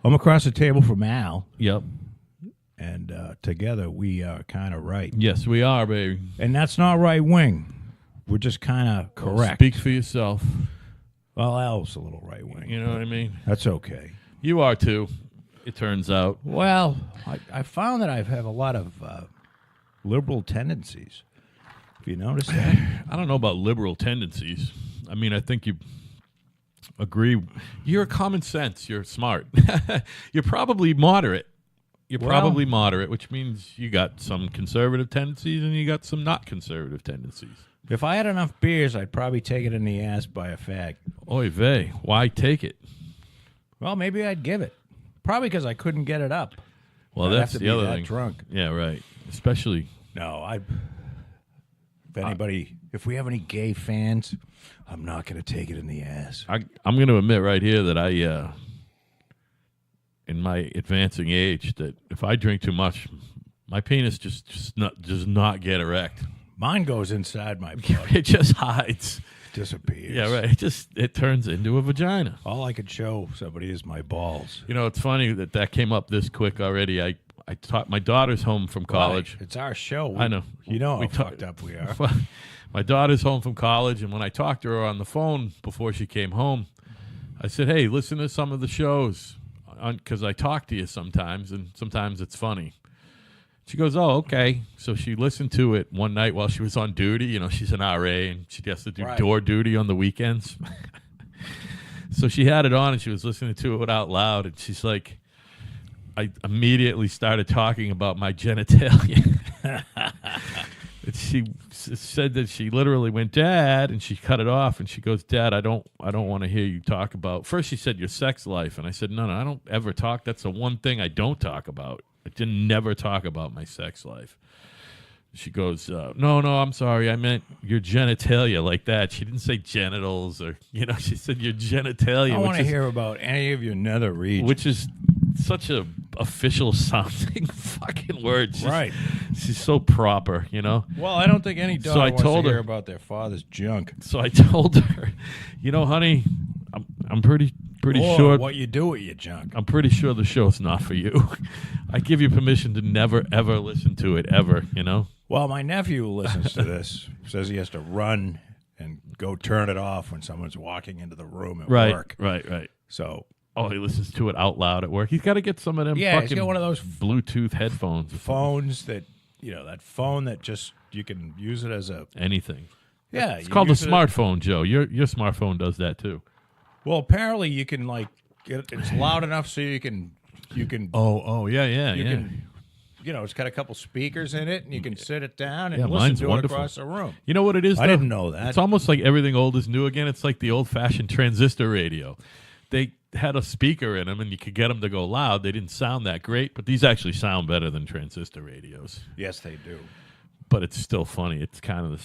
I'm across the table from Al, Yep. and together we are kind of right. Yes, we are, baby. And that's not right wing. We're just kind of correct. Speak for yourself. Well, Al's a little right wing. You know what I mean? That's okay. You are too, it turns out. Well, I found that I have a lot of liberal tendencies. Have you noticed that? I don't know about liberal tendencies. I mean, I think you agree. You're common sense. You're smart. You're probably moderate. You're probably moderate, which means you got some conservative tendencies and you got some not conservative tendencies. If I had enough beers, I'd probably take it in the ass by a fag. Oy vey. Why take it? Well, maybe I'd give it. Probably because I couldn't get it up. Well, I'd that's have to the be other that thing. drunk. Yeah, right. Especially. No, if we have any gay fans, I'm not going to take it in the ass. I'm going to admit right here that in my advancing age, that if I drink too much, my penis does not get erect. Mine goes inside my butt. It just hides. Disappears. Yeah, right. It turns into a vagina. All I could show somebody is my balls. You know, it's funny that came up this quick already. I taught my daughter's home from college. Right. It's our show. I know. You know how We fucked up we are. My daughter's home from college, and when I talked to her on the phone before she came home, I said, "Hey, listen to some of the shows, because I talk to you sometimes, and sometimes it's funny." She goes, "Oh, okay." So she listened to it one night while she was on duty. You know, she's an RA, and she has to do door duty on the weekends. So she had it on, and she was listening to it out loud, and she's like, I immediately started talking about my genitalia. And she said that she literally went, "Dad," and she cut it off, and she goes, "Dad, I don't want to hear you talk about." First she said your sex life, and I said, no, I don't ever talk. That's the one thing I don't talk about. I didn't never talk about my sex life. She goes, no, I'm sorry. I meant your genitalia, like that. She didn't say genitals or, she said your genitalia. I want to hear about any of your nether regions. Which is such a official sounding fucking word. She's so proper, Well, I don't think any dog wants to hear about their father's junk. So I told her, honey, I'm pretty sure what you do with your junk. I'm pretty sure the show's not for you. I give you permission to never ever listen to it ever. Well, my nephew who listens to this says he has to run and go turn it off when someone's walking into the room at work. Right. So, he listens to it out loud at work. He's got to get some of them he's fucking got one of those Bluetooth headphones. Phones that, that phone that just, you can use it as a... Anything. Yeah. It's called a smartphone, Joe. Your smartphone does that too. Well, apparently you can, it's loud enough so you can... Oh, yeah. Can, it's got a couple speakers in it, and you can sit it down and listen mine's to wonderful. it across the room. You know what it is, though? I didn't know that. It's almost like everything old is new again. It's like the old-fashioned transistor radio. They had a speaker in them, and you could get them to go loud. They didn't sound that great, but these actually sound better than transistor radios. Yes, they do. But it's still funny. It's kind of the